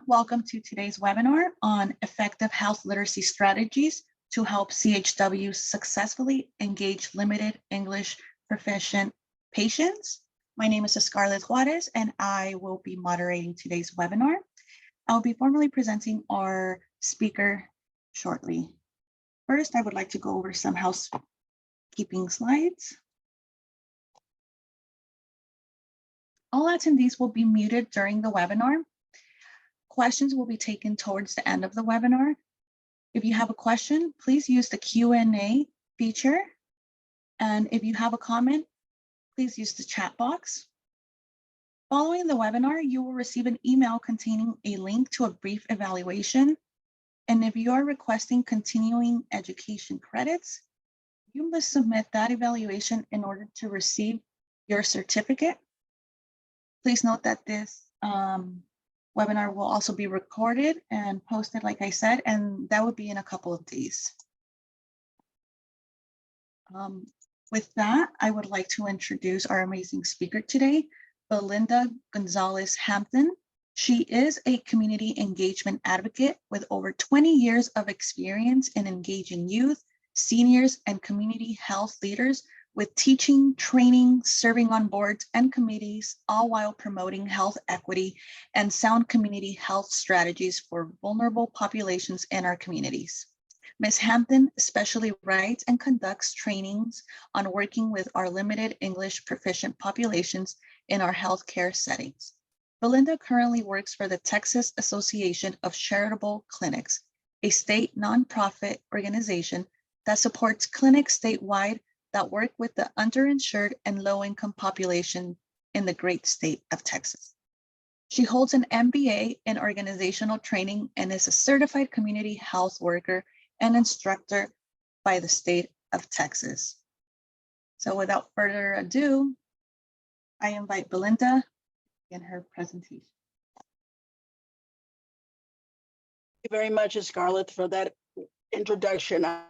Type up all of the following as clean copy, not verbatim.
welcome to today's webinar on effective health literacy strategies to help CHWs successfully engage limited English proficient patients. My name is Scarlett Juarez, and I will be moderating today's webinar. I'll be formally presenting our speaker shortly. First, I would like to go over some housekeeping slides. All attendees will be muted during the webinar. Questions will be taken towards the end of the webinar. If you have a question, please use the Q&A feature. And if you have a comment, please use the chat box. Following the webinar, you will receive an email containing a link to a brief evaluation. And if you are requesting continuing education credits, you must submit that evaluation in order to receive your certificate. Please note that this webinar will also be recorded and posted, like I said, and that would be in a couple of days. With that, I would like to introduce our amazing speaker today, Belinda Gonzalez-Hampton. She is a community engagement advocate with over 20 years of experience in engaging youth, seniors, and community health leaders with teaching, training, serving on boards and committees, all while promoting health equity and sound community health strategies for vulnerable populations in our communities. Ms. Hampton especially writes and conducts trainings on working with our limited English proficient populations in our healthcare settings. Belinda currently works for the Texas Association of Charitable Clinics, a state nonprofit organization that supports clinics statewide that work with the underinsured and low-income population in the great state of Texas. She holds an MBA in organizational training and is a certified community health worker and instructor by the state of Texas. So without further ado, I invite Belinda in her presentation. Thank you very much, Scarlett, for that introduction. I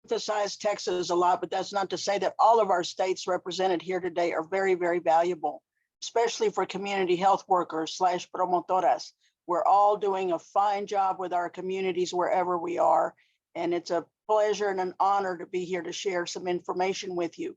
emphasize Texas a lot, but that's not to say that all of our states represented here today are very, very valuable, especially for community health workers / promotoras. We're all doing a fine job with our communities wherever we are, and it's a pleasure and an honor to be here to share some information with you.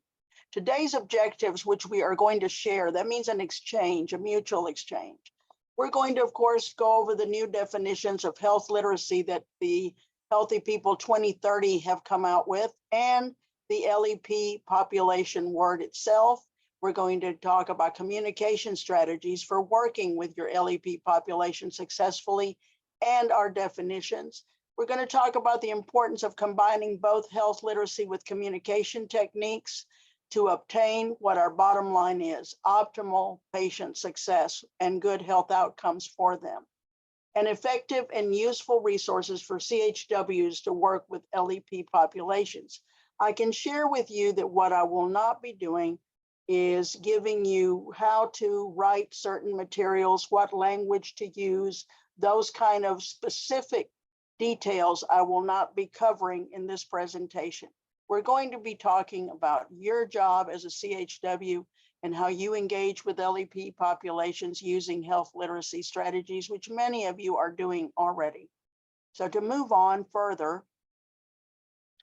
Today's objectives, which we are going to share, that means an exchange, a mutual exchange. We're going to, of course, go over the new definitions of health literacy that the Healthy People 2030 have come out with, and the LEP population word itself. We're going to talk about communication strategies for working with your LEP population successfully and our definitions. We're going to talk about the importance of combining both health literacy with communication techniques to obtain what our bottom line is, optimal patient success and good health outcomes for them, and effective and useful resources for CHWs to work with LEP populations. I can share with you that what I will not be doing is giving you how to write certain materials, what language to use, those kind of specific details I will not be covering in this presentation. We're going to be talking about your job as a CHW and how you engage with LEP populations using health literacy strategies, which many of you are doing already. So to move on further,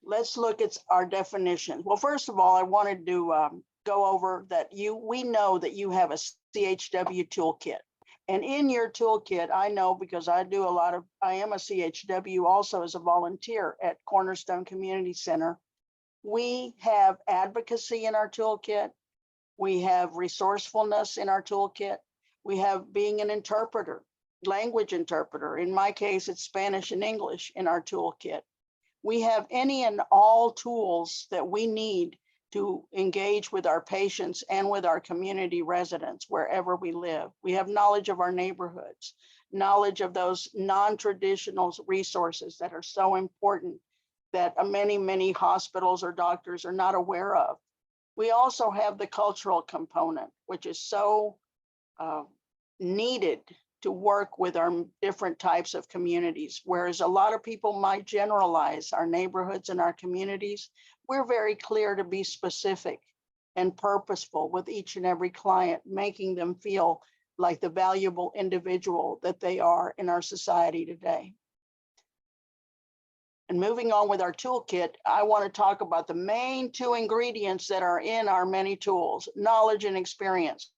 let's look at our definition. Well, first of all, I wanted to go over that we know that you have a CHW toolkit. And in your toolkit, I know because I am a CHW also as a volunteer at Cornerstone Community Center. We have advocacy in our toolkit. We have resourcefulness in our toolkit. We have being an interpreter, language interpreter. In my case, it's Spanish and English in our toolkit. We have any and all tools that we need to engage with our patients and with our community residents wherever we live. We have knowledge of our neighborhoods, knowledge of those non-traditional resources that are so important that many, many hospitals or doctors are not aware of. We also have the cultural component, which is so needed to work with our different types of communities. Whereas a lot of people might generalize our neighborhoods and our communities, we're very clear to be specific and purposeful with each and every client, making them feel like the valuable individual that they are in our society today. And moving on with our toolkit, I want to talk about the main two ingredients that are in our many tools: knowledge and experience.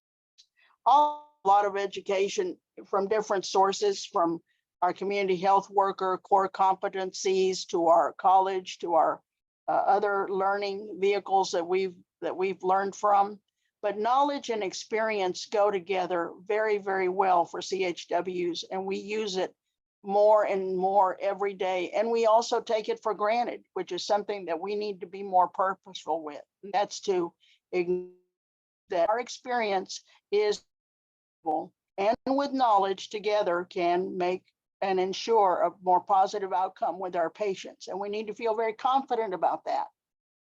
A lot of education from different sources, from our community health worker core competencies to our college, to our other learning vehicles that we've learned from. But knowledge and experience go together very, very well for CHWs, and we use it more and more every day. And we also take it for granted, which is something that we need to be more purposeful with. And that's to acknowledge that our experience is, and with knowledge together, can make and ensure a more positive outcome with our patients. And we need to feel very confident about that,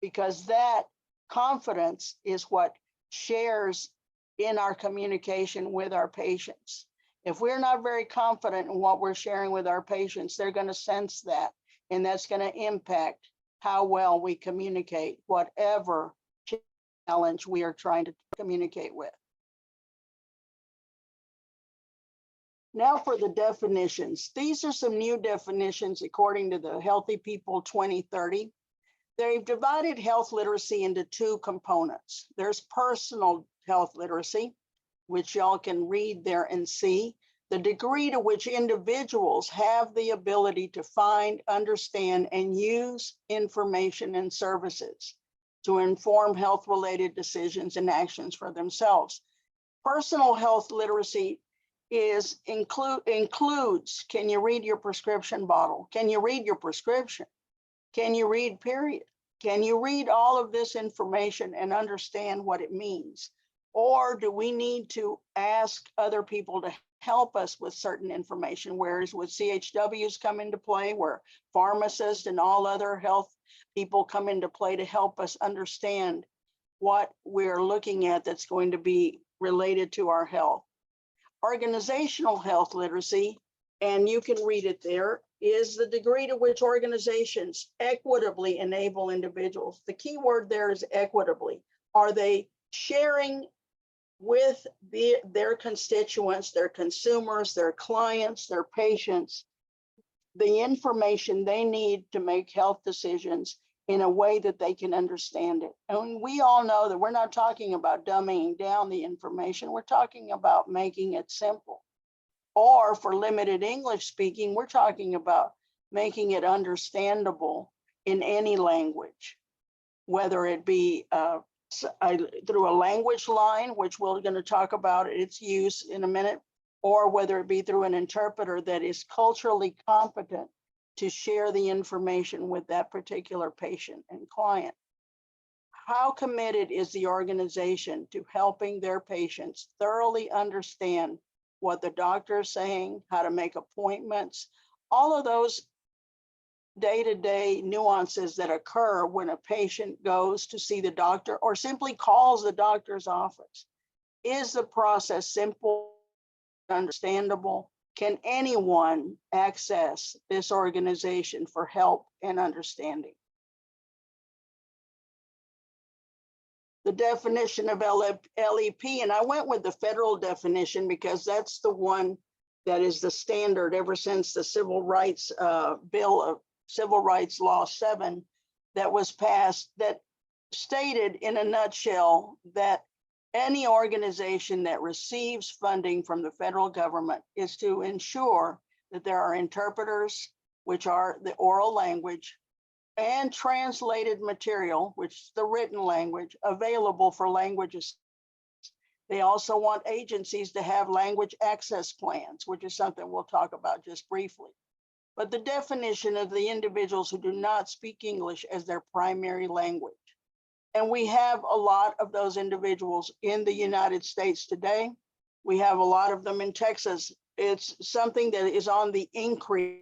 because that confidence is what shares in our communication with our patients. If we're not very confident in what we're sharing with our patients, they're going to sense that, and that's going to impact how well we communicate whatever challenge we are trying to communicate with. Now for the definitions. These are some new definitions according to the Healthy People 2030. They've divided health literacy into two components. There's personal health literacy, which y'all can read there and see, the degree to which individuals have the ability to find, understand, and use information and services to inform health-related decisions and actions for themselves. Personal health literacy includes, can you read your prescription bottle? Can you read your prescription? Can you read period? Can you read all of this information and understand what it means? Or do we need to ask other people to help us with certain information? Whereas with CHWs come into play, where pharmacists and all other health people come into play to help us understand what we're looking at that's going to be related to our health. Organizational health literacy, and you can read it there, is the degree to which organizations equitably enable individuals. The key word there is equitably. Are they sharing with their constituents, their consumers, their clients, their patients, the information they need to make health decisions in a way that they can understand it? And we all know that we're not talking about dumbing down the information. We're talking about making it simple. Or for limited English speaking, we're talking about making it understandable in any language, whether it be through a language line, which we're going to talk about its use in a minute, or whether it be through an interpreter that is culturally competent to share the information with that particular patient and client. How committed is the organization to helping their patients thoroughly understand what the doctor is saying, how to make appointments, all of those day-to-day nuances that occur when a patient goes to see the doctor or simply calls the doctor's office? Is the process simple, understandable? Can anyone access this organization for help and understanding? The definition of LEP, and I went with the federal definition because that's the one that is the standard ever since the Civil Rights Bill of Civil Rights Law 7 that was passed, that stated in a nutshell that any organization that receives funding from the federal government is to ensure that there are interpreters, which are the oral language, and translated material, which is the written language, available for languages. They also want agencies to have language access plans, which is something we'll talk about just briefly. But the definition of the individuals who do not speak English as their primary language. And we have a lot of those individuals in the United States today. We have a lot of them in Texas. It's something that is on the increase,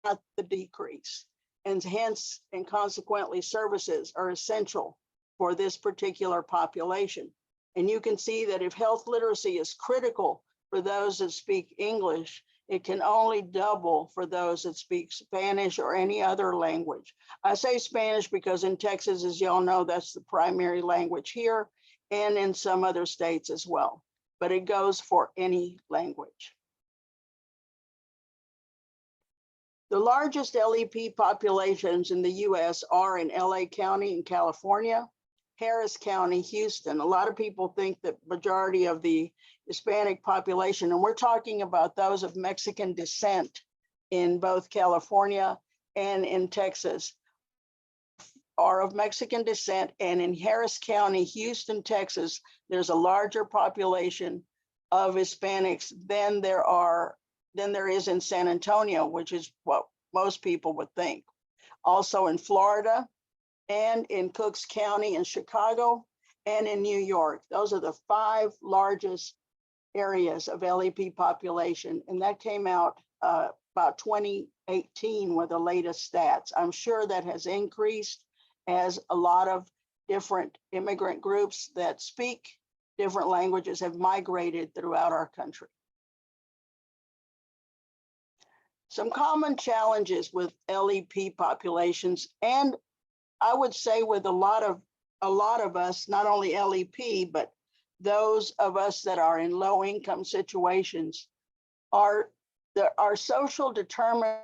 not the decrease. And hence, and consequently, services are essential for this particular population. And you can see that if health literacy is critical for those that speak English, it can only double for those that speak Spanish or any other language. I say Spanish because in Texas, as y'all know, that's the primary language here and in some other states as well. but it goes for any language. The largest LEP populations in the US are in LA County in California, Harris County, Houston. A lot of people think that majority of the Hispanic population, and we're talking about those of Mexican descent in both California and in Texas, are of Mexican descent. And in Harris County, Houston, Texas, there's a larger population of Hispanics than there is in San Antonio, which is what most people would think. Also in Florida and in Cooks County in Chicago and in New York. Those are the 5 largest areas of LEP population. And that came out about 2018 were the latest stats. I'm sure that has increased as a lot of different immigrant groups that speak different languages have migrated throughout our country. Some common challenges with LEP populations, and I would say with a lot of us, not only LEP, but those of us that are in low income situations, our social determinants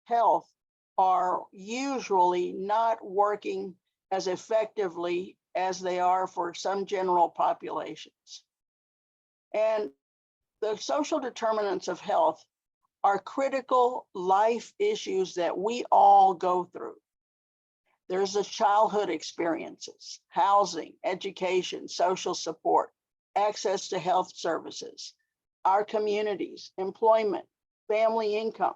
of health are usually not working as effectively as they are for some general populations. And the social determinants of health are critical life issues that we all go through. There's the childhood experiences, housing, education, social support, access to health services, our communities, employment, family income.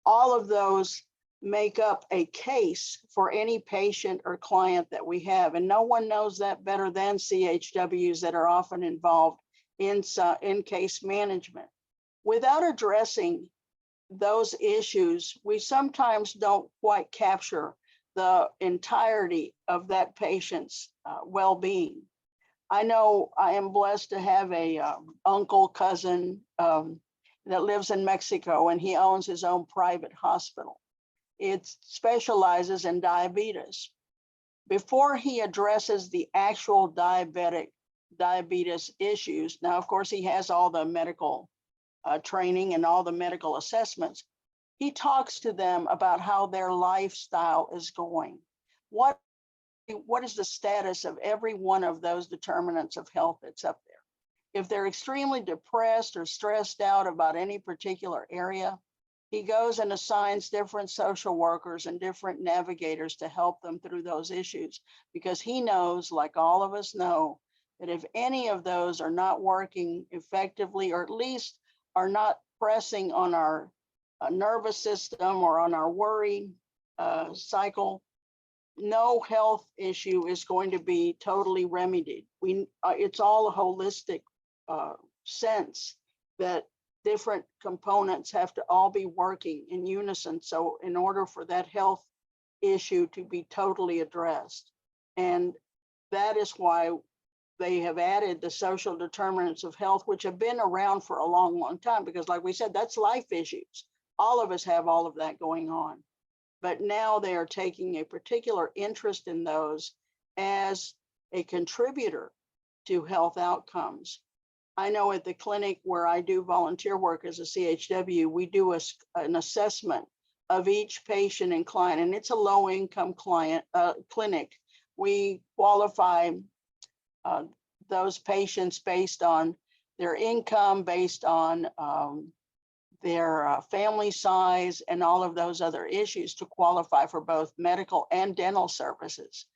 All of those make up a case for any patient or client that we have. And no one knows that better than CHWs that are often involved in case management. Without addressing those issues, we sometimes don't quite capture the entirety of that patient's well-being. I know I am blessed to have a uncle, cousin that lives in Mexico, and he owns his own private hospital. It specializes in diabetes. Before he addresses the actual diabetes issues, now, of course, he has all the medical training and all the medical assessments. He talks to them about how their lifestyle is going. What is the status of every one of those determinants of health that's up there? If they're extremely depressed or stressed out about any particular area, he goes and assigns different social workers and different navigators to help them through those issues, because he knows, like all of us know, that if any of those are not working effectively, or at least are not pressing on our nervous system or on our worry cycle, no health issue is going to be totally remedied. It's all a holistic sense that different components have to all be working in unison. So in order for that health issue to be totally addressed. And that is why they have added the social determinants of health, which have been around for a long, long time, because like we said, that's life issues. All of us have all of that going on. But now they are taking a particular interest in those as a contributor to health outcomes. I know at the clinic where I do volunteer work as a CHW, we do an assessment of each patient and client, and it's a low-income clinic. We qualify those patients based on their income, based on their family size, and all of those other issues to qualify for both medical and dental services.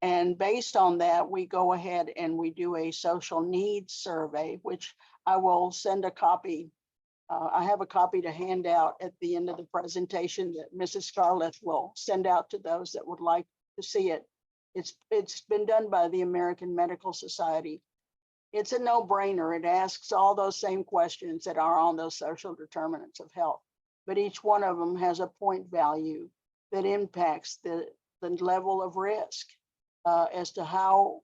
And based on that, we go ahead and we do a social needs survey, which I will send a copy. I have a copy to hand out at the end of the presentation that Mrs. Scarlett will send out to those that would like to see it. It's been done by the American Medical Society. It's a no-brainer. It asks all those same questions that are on those social determinants of health, but each one of them has a point value that impacts the level of risk as to how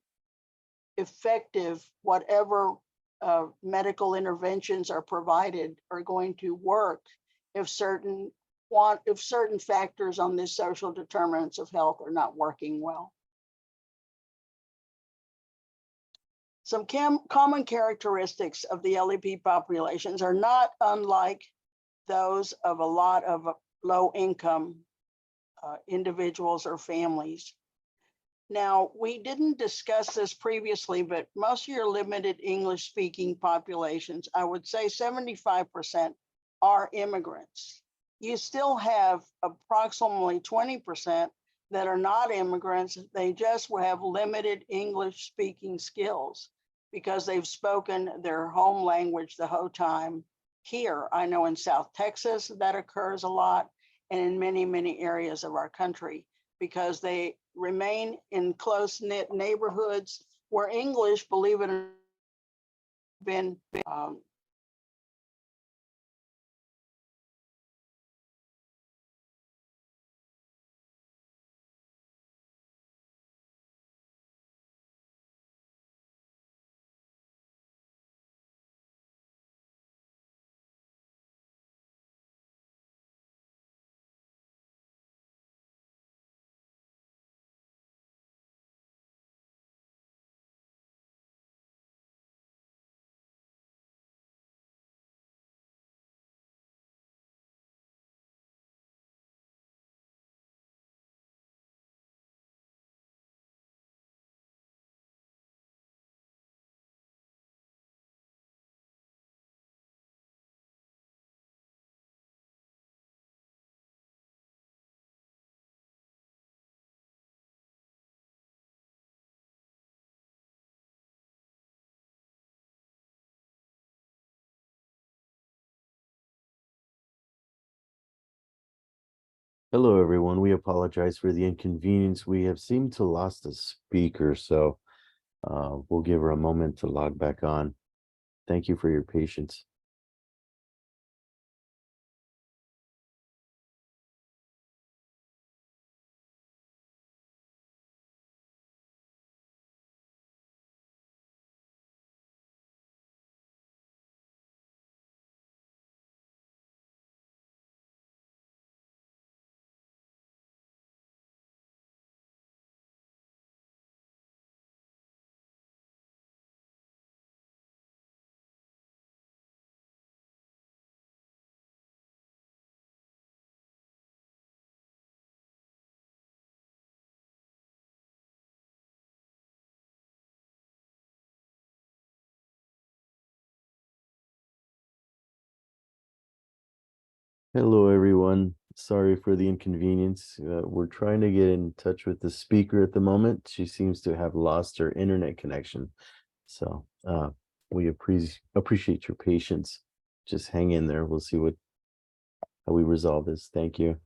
effective whatever medical interventions are provided are going to work if certain factors on this social determinants of health are not working well. Some common characteristics of the LEP populations are not unlike those of a lot of low-income individuals or families. Now, we didn't discuss this previously, but most of your limited English-speaking populations, I would say 75% are immigrants. You still have approximately 20% that are not immigrants. They just have limited English-speaking skills because they've spoken their home language the whole time here. I know in South Texas that occurs a lot, and in many, many areas of our country, because they remain in close-knit neighborhoods where English, believe it or not, been Hello, everyone. We apologize for the inconvenience. We have seemed to lost a speaker, so we'll give her a moment to log back on. Thank you for your patience. Hello, everyone. Sorry for the inconvenience. We're trying to get in touch with the speaker at the moment. She seems to have lost her internet connection. So we appreciate your patience. Just hang in there. We'll see how we resolve this. Thank you.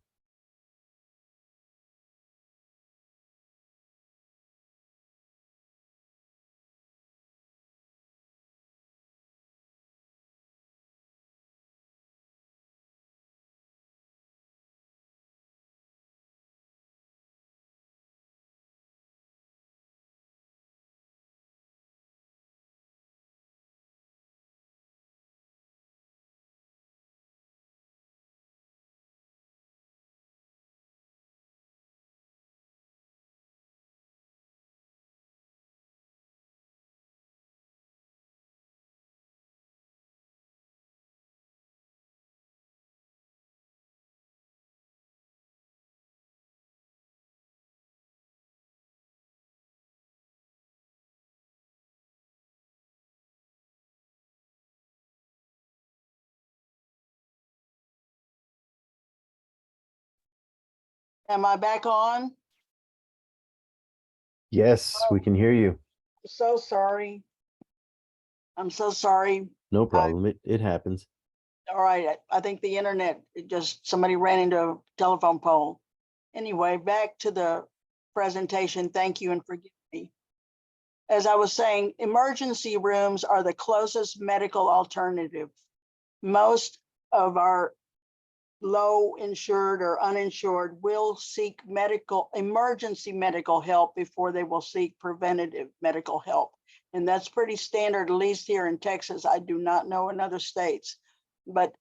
Am I back on? Yes, we can hear you. So sorry. I'm so sorry. No problem. It happens. All right, I think the internet, somebody ran into a telephone pole. Anyway, back to the presentation. Thank you and forgive me. As I was saying, emergency rooms are the closest medical alternative. Most of our low insured or uninsured will seek emergency medical help before they will seek preventative medical help. And that's pretty standard, at least here in Texas. I do not know in other states. But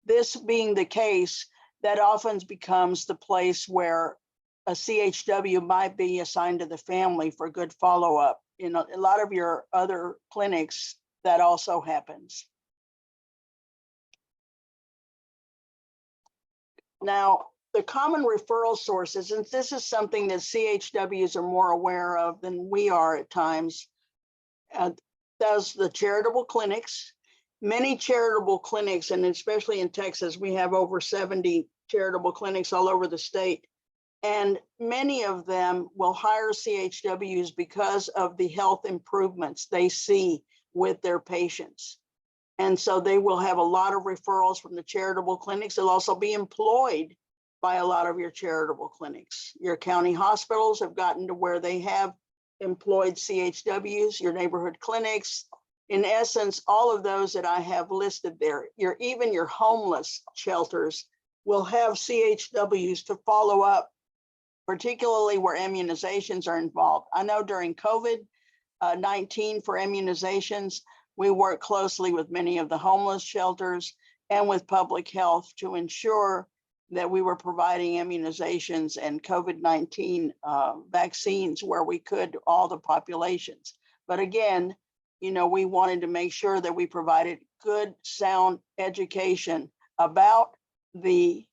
this being the case, that often becomes the place where a CHW might be assigned to the family for good follow-up. in a lot of your other clinics, that also happens. Now, the common referral sources, and this is something that CHWs are more aware of than we are at times, does the charitable clinics. Many charitable clinics, and especially in Texas, we have over 70 charitable clinics all over the state. And many of them will hire CHWs because of the health improvements they see with their patients. And so they will have a lot of referrals from the charitable clinics. They'll also be employed by a lot of your charitable clinics. Your county hospitals have gotten to where they have employed CHWs, your neighborhood clinics. In essence, all of those that I have listed there, even your homeless shelters will have CHWs to follow up, particularly where immunizations are involved. I know during COVID-19 for immunizations, we work closely with many of the homeless shelters and with public health to ensure that we were providing immunizations and COVID-19 vaccines where we could to all the populations. But again, we wanted to make sure that we provided good, sound education about the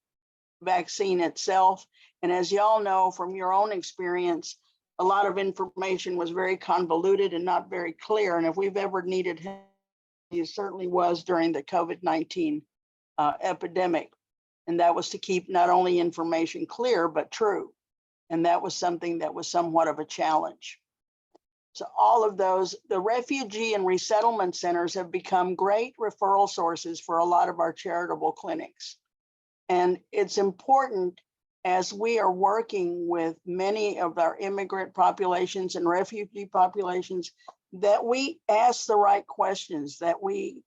vaccine itself. And as y'all know from your own experience, a lot of information was very convoluted and not very clear. And if we've ever needed help, it certainly was during the COVID-19 epidemic. And that was to keep not only information clear, but true. And that was something that was somewhat of a challenge. So all of those, the refugee and resettlement centers have become great referral sources for a lot of our charitable clinics. And it's important, as we are working with many of our immigrant populations and refugee populations, that we ask the right questions, that we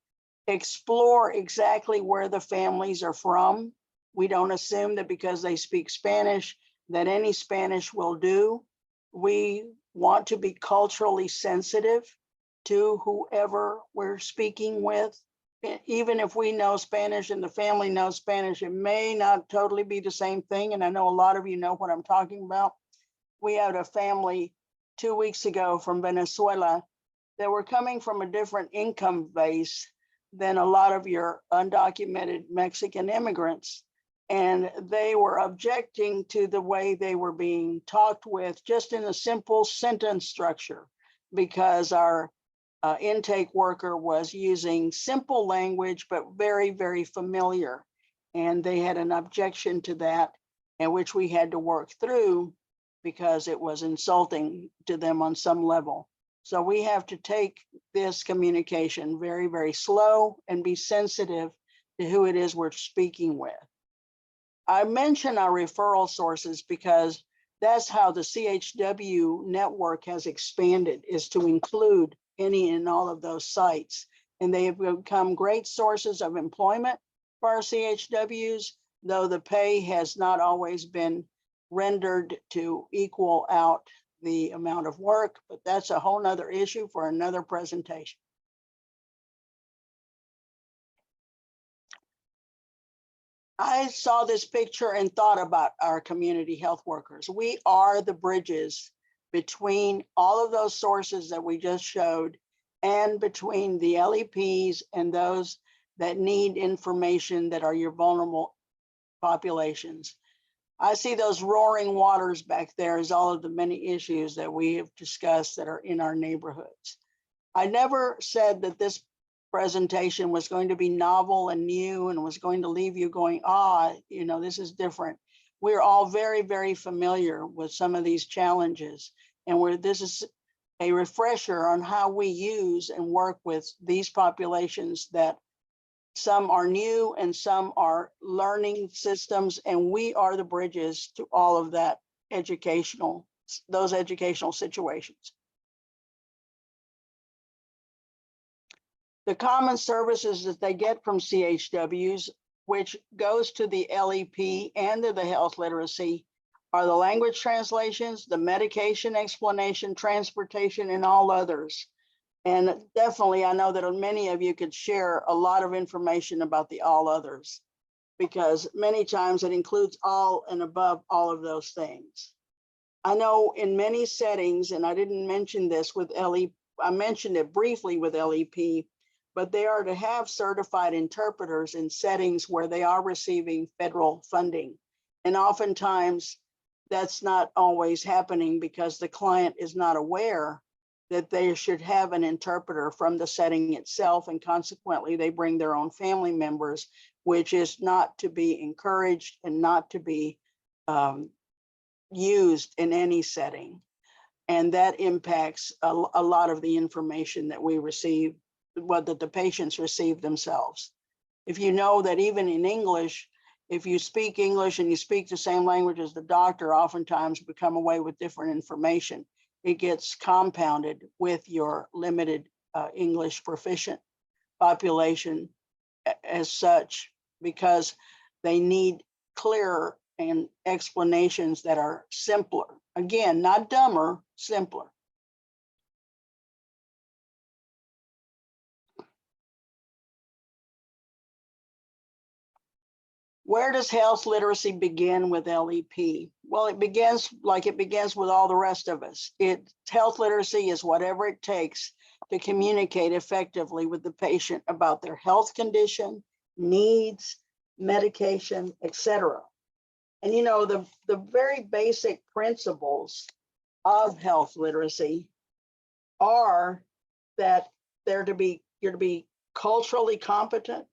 explore exactly where the families are from. We don't assume that because they speak Spanish, that any Spanish will do. We want to be culturally sensitive to whoever we're speaking with. Even if we know Spanish and the family knows Spanish, it may not totally be the same thing. And I know a lot of you know what I'm talking about. We had a family 2 weeks ago from Venezuela that were coming from a different income base than a lot of your undocumented Mexican immigrants. And they were objecting to the way they were being talked with, just in a simple sentence structure, because our intake worker was using simple language, but very, very familiar. And they had an objection to that, and which we had to work through because it was insulting to them on some level. So we have to take this communication very, very slow and be sensitive to who it is we're speaking with. I mention our referral sources because that's how the CHW network has expanded, is to include any and all of those sites. And they have become great sources of employment for our CHWs, though the pay has not always been rendered to equal out the amount of work, but that's a whole nother issue for another presentation. I saw this picture and thought about our community health workers. We are the bridges between all of those sources that we just showed and between the LEPs and those that need information that are your vulnerable populations. I see those roaring waters back there as all of the many issues that we have discussed that are in our neighborhoods. I never said that this presentation was going to be novel and new and was going to leave you going, this is different. We're all very, very familiar with some of these challenges, and this is a refresher on how we use and work with these populations that some are new and some are learning systems, and we are the bridges to all of that those educational situations. The common services that they get from CHWs, which goes to the LEP and to the health literacy, are the language translations, the medication explanation, transportation, and all others. And definitely, I know that many of you could share a lot of information about the all others, because many times it includes all and above all of those things. I know in many settings, and I didn't mention this with LEP, I mentioned it briefly with LEP, but they are to have certified interpreters in settings where they are receiving federal funding. And oftentimes that's not always happening because the client is not aware that they should have an interpreter from the setting itself, and consequently they bring their own family members, which is not to be encouraged and not to be used in any setting. And that impacts a lot of the information that we receive, what that the patients receive themselves. If you know that even in English, if you speak English and you speak the same language as the doctor, oftentimes you become away with different information. It gets compounded with your limited English proficient population as such, because they need clearer and explanations that are simpler. Again, not dumber, simpler. Where does health literacy begin with LEP? Well, it begins like it begins with all the rest of us. Health literacy is whatever it takes to communicate effectively with the patient about their health condition, needs, medication, etc. And you know, the very basic principles of health literacy are that you're to be culturally competent.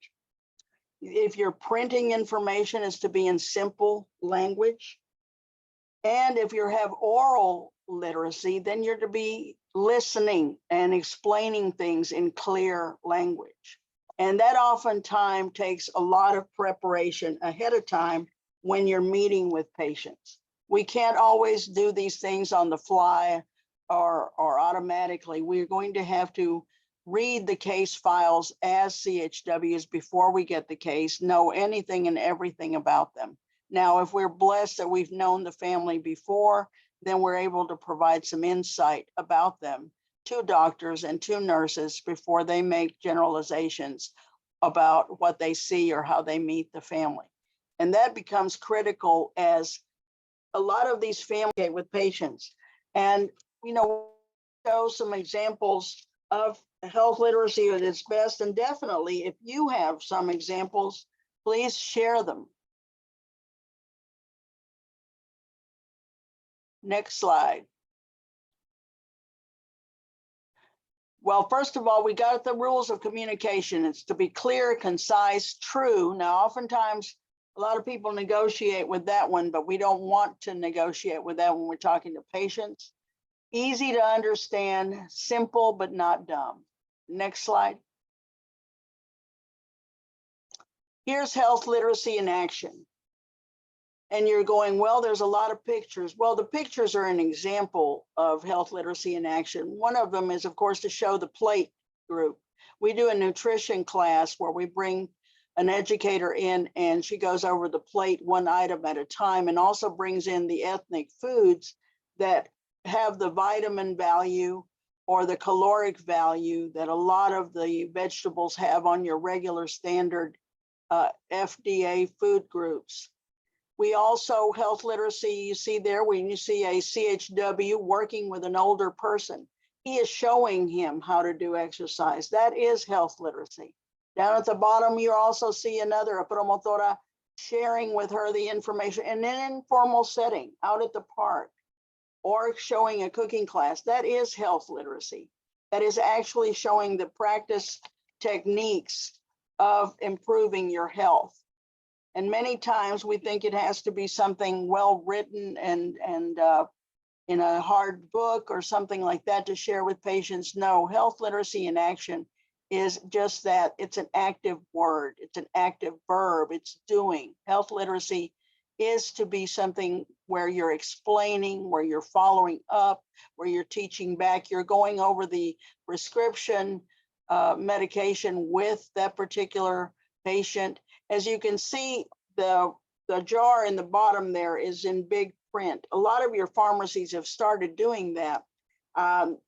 If you're printing information, is to be in simple language. And if you have oral literacy, then you're to be listening and explaining things in clear language. And that oftentimes takes a lot of preparation ahead of time when you're meeting with patients. We can't always do these things on the fly or automatically. We're going to have to read the case files as CHWs before we get the case, know anything and everything about them. Now, if we're blessed that we've known the family before, then we're able to provide some insight about them to doctors and to nurses before they make generalizations about what they see or how they meet the family. And that becomes critical as a lot of these families with patients. And, you know, show some examples of health literacy at its best. And definitely, if you have some examples, please share them. Next slide. Well, first of all, we got the rules of communication. It's to be clear, concise, true. Now, oftentimes, a lot of people negotiate with that one, but we don't want to negotiate with that when we're talking to patients. Easy to understand, simple, but not dumb. Next slide. Here's health literacy in action. And you're going, well, there's a lot of pictures. Well, the pictures are an example of health literacy in action. One of them is, of course, to show the plate group. We do a nutrition class where we bring an educator in and she goes over the plate one item at a time, and also brings in the ethnic foods that have the vitamin value or the caloric value that a lot of the vegetables have on your regular standard FDA food groups. We also, health literacy, you see there, when you see a CHW working with an older person, he is showing him how to do exercise. That is health literacy. Down at the bottom, you also see another, a promotora, sharing with her the information in an informal setting, out at the park, or showing a cooking class. That is health literacy. That is actually showing the practice techniques of improving your health. And many times we think it has to be something well written and in a hard book or something like that to share with patients. No, health literacy in action is just that. It's an active word. It's an active verb. It's doing. Health literacy is to be something where you're explaining, where you're following up, where you're teaching back, you're going over the prescription medication with that particular patient. As you can see, the jar in the bottom there is in big print. A lot of your pharmacies have started doing that.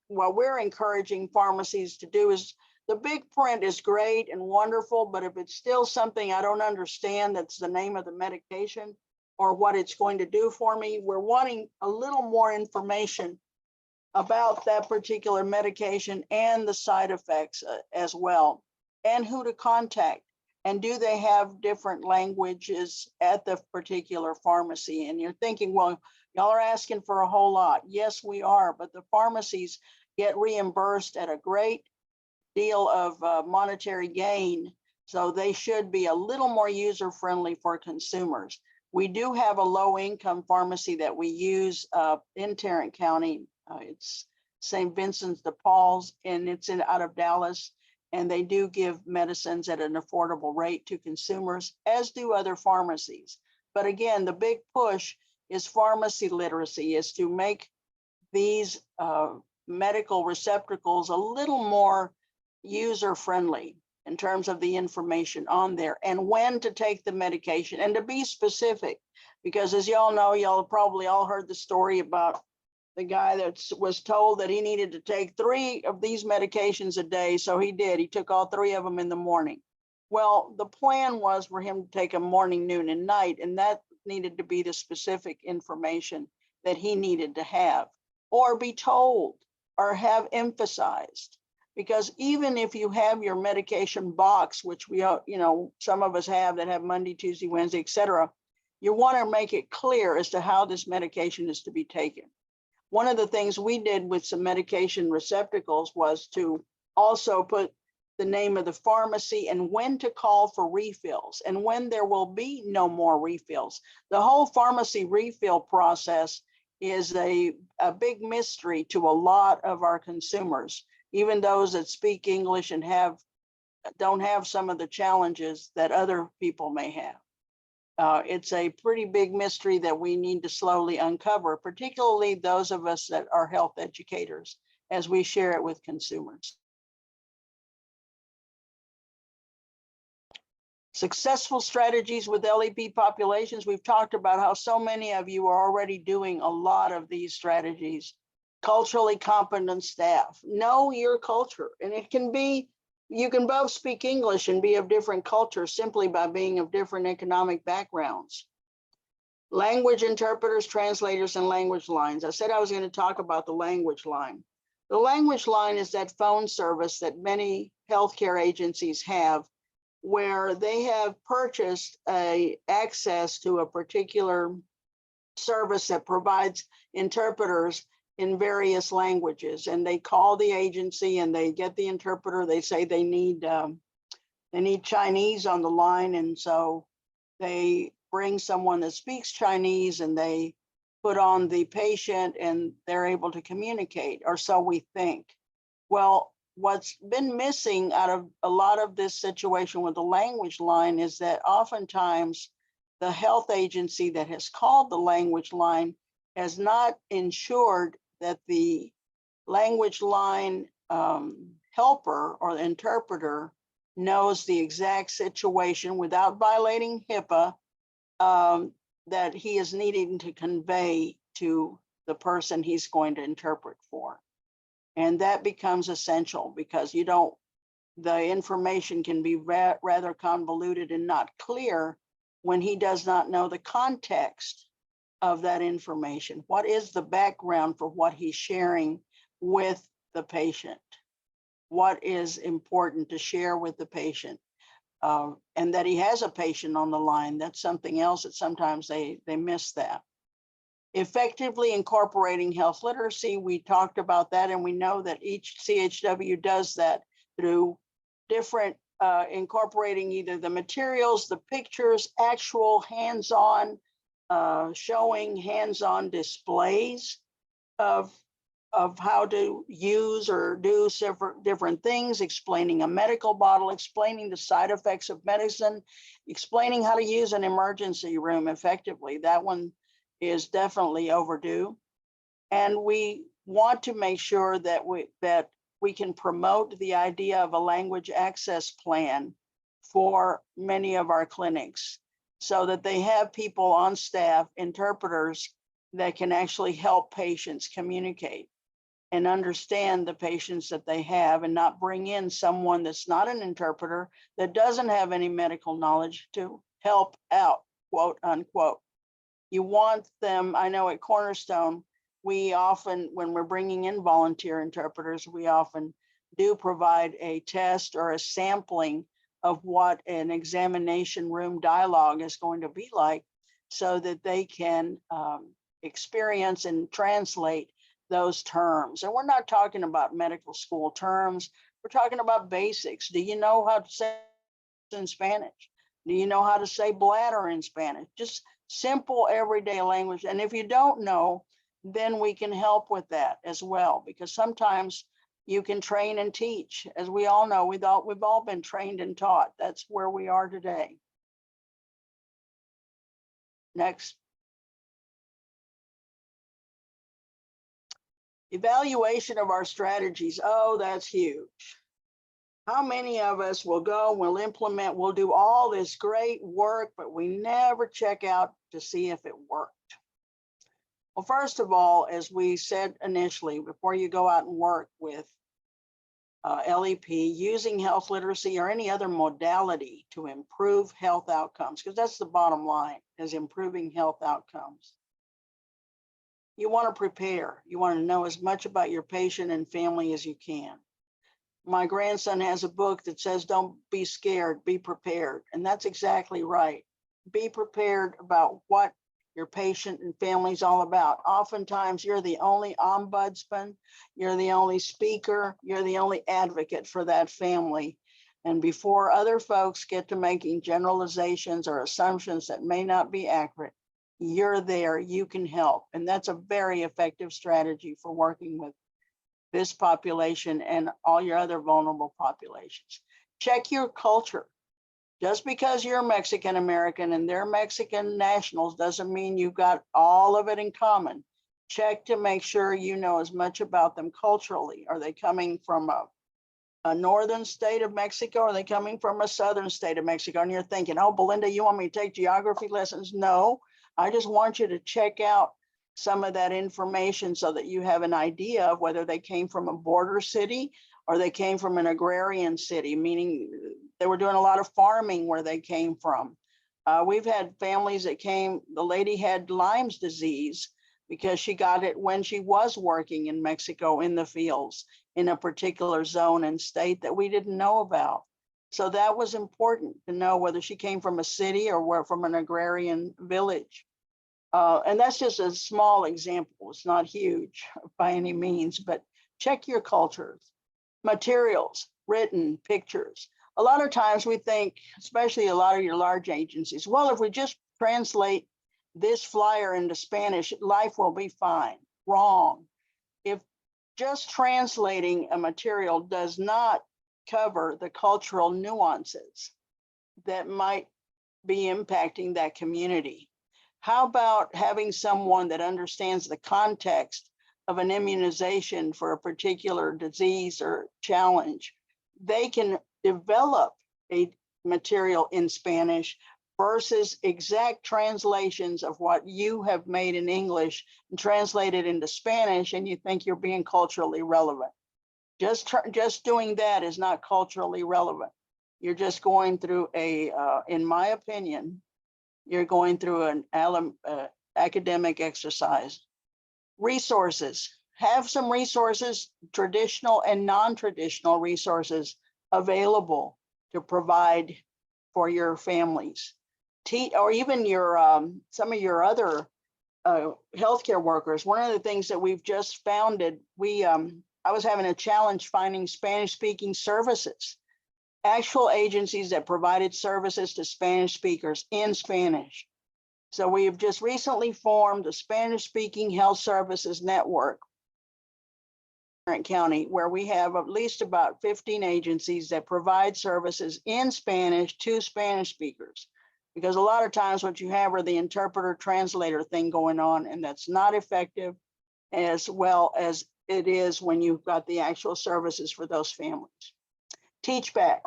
What we're encouraging pharmacies to do is, the big print is great and wonderful, but if it's still something I don't understand, that's the name of the medication, or what it's going to do for me. We're wanting a little more information about that particular medication and the side effects as well, and who to contact. And do they have different languages at the particular pharmacy? And you're thinking, well, y'all are asking for a whole lot. Yes, we are, but the pharmacies get reimbursed at a great deal of monetary gain. So they should be a little more user-friendly for consumers. We do have a low-income pharmacy that we use in Tarrant County. It's St. Vincent de Paul's, and it's out of Dallas. And they do give medicines at an affordable rate to consumers, as do other pharmacies. But again, the big push is pharmacy literacy, is to make these medical receptacles a little more user-friendly in terms of the information on there and when to take the medication, and to be specific. Because as y'all know, y'all probably all heard the story about the guy that was told that he needed to take 3 of these medications a day. So he did. He took all 3 of them in the morning. Well, the plan was for him to take them morning, noon, and night. And that needed to be the specific information that he needed to have, or be told, or have emphasized. Because even if you have your medication box, which we, some of us have that have Monday, Tuesday, Wednesday, et cetera, you want to make it clear as to how this medication is to be taken. One of the things we did with some medication receptacles was to also put the name of the pharmacy and when to call for refills and when there will be no more refills. The whole pharmacy refill process is a big mystery to a lot of our consumers, even those that speak English and don't have some of the challenges that other people may have. It's a pretty big mystery that we need to slowly uncover, particularly those of us that are health educators, as we share it with consumers. Successful strategies with LEP populations. We've talked about how so many of you are already doing a lot of these strategies. Culturally competent staff. Know your culture, and it can be, you can both speak English and be of different cultures simply by being of different economic backgrounds. Language interpreters, translators, and language lines. I said I was going to talk about the language line. The language line is that phone service that many healthcare agencies have, where they have purchased access to a particular service that provides interpreters in various languages, and they call the agency and they get the interpreter. They say they need Chinese on the line, and so they bring someone that speaks Chinese and they put on the patient and they're able to communicate, or so we think. Well, what's been missing out of a lot of this situation with the language line is that oftentimes the health agency that has called the language line has not ensured that the language line helper or the interpreter knows the exact situation without violating HIPAA that he is needing to convey to the person he's going to interpret for. And that becomes essential, because the information can be rather convoluted and not clear when he does not know the context of that information. What is the background for what he's sharing with the patient? What is important to share with the patient? And that he has a patient on the line. That's something else that sometimes they miss that. Effectively incorporating health literacy, we talked about that, and we know that each CHW does that through different incorporating either the materials, the pictures, actual hands-on, showing hands-on displays of how to use or do different things, explaining a medical bottle, explaining the side effects of medicine, explaining how to use an emergency room effectively. That one is definitely overdue. And we want to make sure that we can promote the idea of a language access plan for many of our clinics, so that they have people on staff, interpreters, that can actually help patients communicate and understand the patients that they have, and not bring in someone that's not an interpreter, that doesn't have any medical knowledge to help out, quote unquote. You want them, I know at Cornerstone, we often, when we're bringing in volunteer interpreters, we often do provide a test or a sampling of what an examination room dialogue is going to be like, so that they can experience and translate those terms. And we're not talking about medical school terms. We're talking about basics. Do you know how to say in Spanish? Do you know how to say bladder in Spanish? Just simple everyday language. And if you don't know, then we can help with that as well, because sometimes you can train and teach. As we all know, we've all been trained and taught. That's where we are today. Next. Evaluation of our strategies. Oh, that's huge. How many of us will go, we'll implement, we'll do all this great work, but we never check out to see if it worked? Well, first of all, as we said initially, before you go out and work with LEP, using health literacy or any other modality to improve health outcomes, because that's the bottom line, is improving health outcomes. You want to prepare. You want to know as much about your patient and family as you can. My grandson has a book that says, don't be scared, be prepared. And that's exactly right. Be prepared about what your patient and family's all about. Oftentimes you're the only ombudsman, you're the only speaker, you're the only advocate for that family. And before other folks get to making generalizations or assumptions that may not be accurate, you're there, you can help. And that's a very effective strategy for working with this population and all your other vulnerable populations. Check your culture. Just because you're Mexican American and they're Mexican nationals doesn't mean you've got all of it in common. Check to make sure you know as much about them culturally. Are they coming from a northern state of Mexico? Or are they coming from a southern state of Mexico? And you're thinking, oh, Belinda, you want me to take geography lessons? No, I just want you to check out some of that information so that you have an idea of whether they came from a border city or they came from an agrarian city, meaning they were doing a lot of farming where they came from. We've had families that came, the lady had Lyme's disease because she got it when she was working in Mexico in the fields in a particular zone and state that we didn't know about. So that was important to know whether she came from a city or from an agrarian village. And that's just a small example. It's not huge by any means, but check your cultures, materials, written, pictures. A lot of times we think, especially a lot of your large agencies, well, if we just translate this flyer into Spanish, life will be fine. Wrong. If just translating a material does not cover the cultural nuances that might be impacting that community, how about having someone that understands the context of an immunization for a particular disease or challenge? They can develop a material in Spanish versus exact translations of what you have made in English and translate it into Spanish, and you think you're being culturally relevant. Just doing that is not culturally relevant. You're just going through in my opinion, you're going through an academic exercise. Resources. Have some resources, traditional and non-traditional resources available to provide for your families. Or even your some of your other healthcare workers. One of the things that we've just founded, I was having a challenge finding Spanish-speaking services. Actual agencies that provided services to Spanish speakers in Spanish. So we have just recently formed a Spanish-speaking health services network in Tarrant County, where we have at least about 15 agencies that provide services in Spanish to Spanish speakers. Because a lot of times what you have are the interpreter translator thing going on, and that's not effective as well as it is when you've got the actual services for those families. Teach back.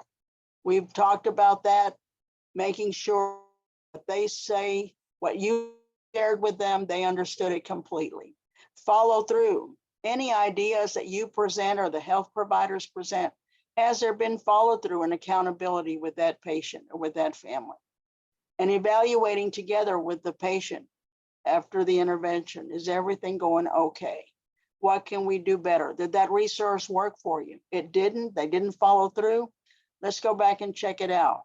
We've talked about that, making sure that they say what you shared with them, they understood it completely. Follow through. Any ideas that you present or the health providers present, has there been follow through and accountability with that patient or with that family? And evaluating together with the patient after the intervention? Is everything going okay? What can we do better? Did that resource work for you? It didn't, they didn't follow through. Let's go back and check it out.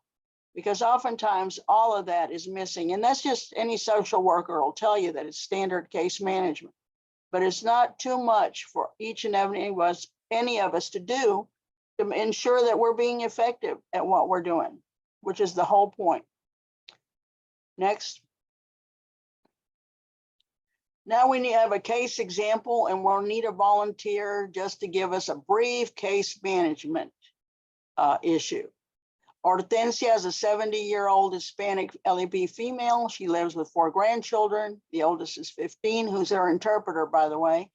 Because oftentimes all of that is missing. And that's just any social worker will tell you that it's standard case management. But it's not too much for each and every any of us to do to ensure that we're being effective at what we're doing, which is the whole point. Next. Now we need to have a case example, and we'll need a volunteer just to give us a brief case management issue. Hortensia is a 70-year-old Hispanic LEP female. She lives with 4 grandchildren. The oldest is 15, who's her interpreter, by the way.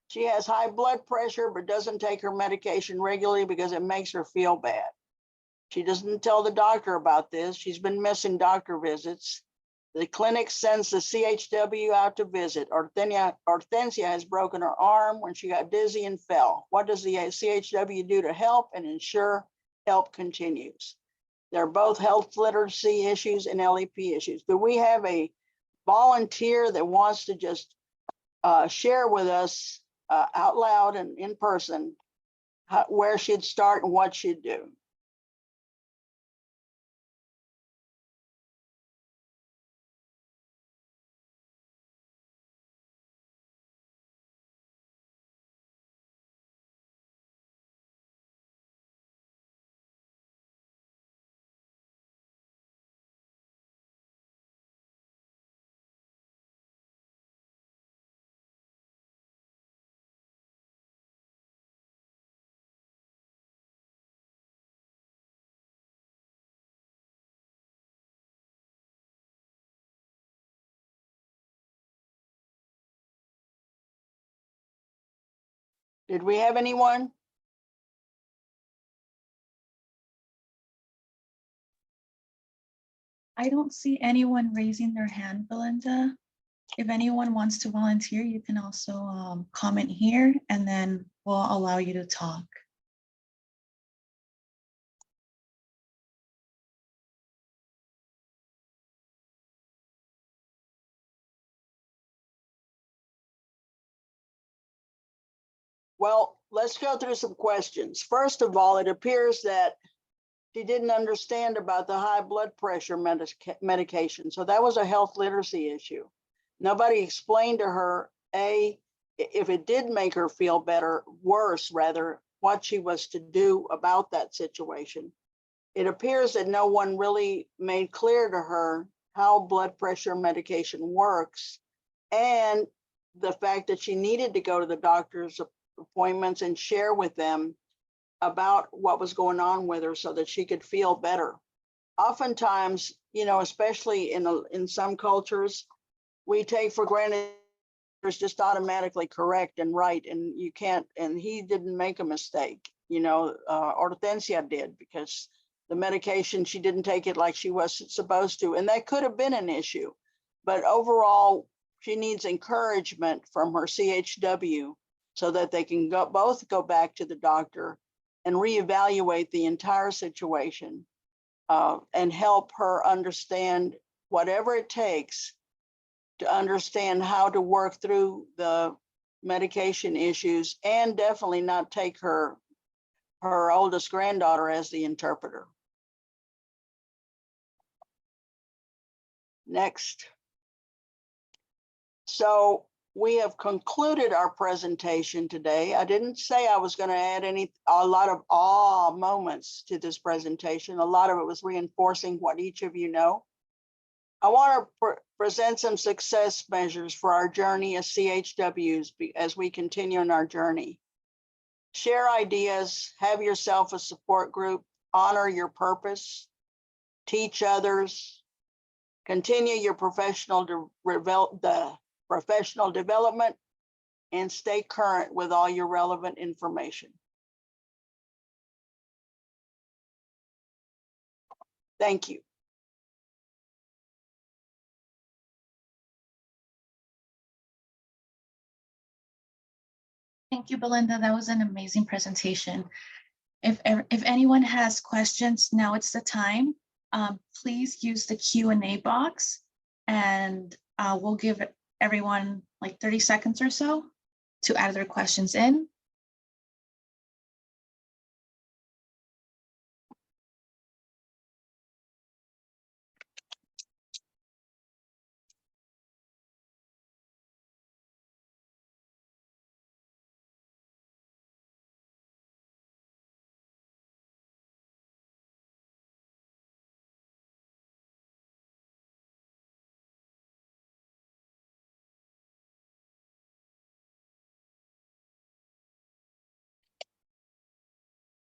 She has high blood pressure, but doesn't take her medication regularly because it makes her feel bad. She doesn't tell the doctor about this. She's been missing doctor visits. The clinic sends the CHW out to visit. Hortensia has broken her arm when she got dizzy and fell. What does the CHW do to help and ensure help continues? They're both health literacy issues and LEP issues. Do we have a volunteer that wants to just share with us out loud and in person where she'd start and what she'd do? Did we have anyone? I don't see anyone raising their hand, Belinda. If anyone wants to volunteer, you can also comment here, and then we'll allow you to talk. Well, let's go through some questions. First of all, it appears that she didn't understand about the high blood pressure medication. So that was a health literacy issue. Nobody explained to her, A, if it did make her feel better, worse rather, what she was to do about that situation. It appears that no one really made clear to her how blood pressure medication works and the fact that she needed to go to the doctor's appointments and share with them about what was going on with her so that she could feel better. Oftentimes, you know, especially in some cultures, we take for granted it's just automatically correct and right, and you can't, and he didn't make a mistake. You know, Hortensia did, because the medication, she didn't take it like she was supposed to, and that could have been an issue. But overall, she needs encouragement from her CHW so that they can both go back to the doctor and reevaluate the entire situation and help her understand whatever it takes to understand how to work through the medication issues, and definitely not take her oldest granddaughter as the interpreter. Next. So we have concluded our presentation today. I didn't say I was going to add a lot of awe moments to this presentation. A lot of it was reinforcing what each of you know. I want to present some success measures for our journey as CHWs as we continue in our journey. Share ideas, have yourself a support group, honor your purpose, teach others, continue your professional development, and stay current with all your relevant information. Thank you. Thank you, Belinda. That was an amazing presentation. If anyone has questions, now it's the time. Please use the Q&A box, and we'll give everyone like 30 seconds or so to add their questions in.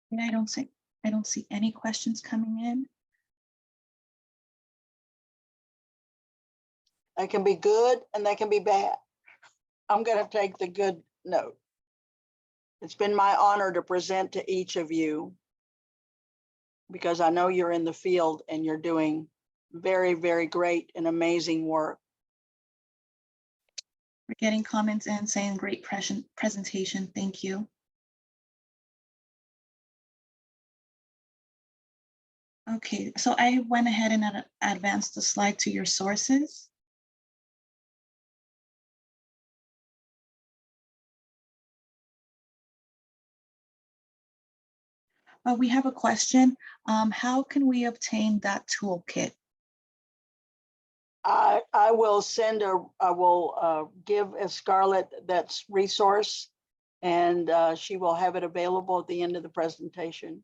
And I don't see any questions coming in. They can be good and they can be bad. I'm going to take the good note. It's been my honor to present to each of you because I know you're in the field and you're doing very, very great and amazing work. We're getting comments in saying great presentation. Thank you. Okay, so I went ahead and advanced the slide to your sources. We have a question. How can we obtain that toolkit? I will give Scarlett that resource and she will have it available at the end of the presentation.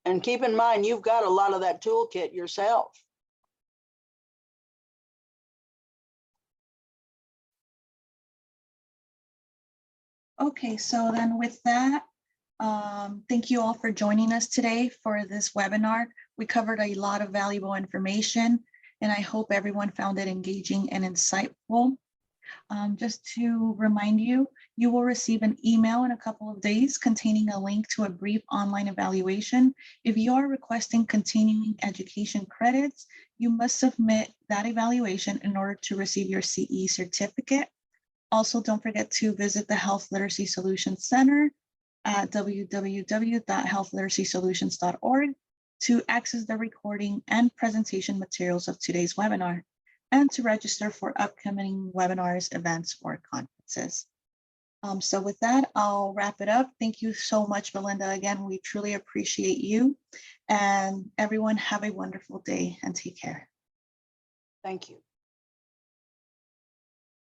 And keep in mind, you've got a lot of that toolkit yourself. Okay, so then with that, thank you all for joining us today for this webinar. We covered a lot of valuable information, and I hope everyone found it engaging and insightful. Just to remind you, you will receive an email in a couple of days containing a link to a brief online evaluation. If you are requesting continuing education credits, you must submit that evaluation in order to receive your CE certificate. Also, don't forget to visit the Health Literacy Solutions Center at www.healthliteracysolutions.org to access the recording and presentation materials of today's webinar and to register for upcoming webinars, events, or conferences. So with that, I'll wrap it up. Thank you so much, Belinda. Again, we truly appreciate you, and everyone have a wonderful day and take care. Thank you.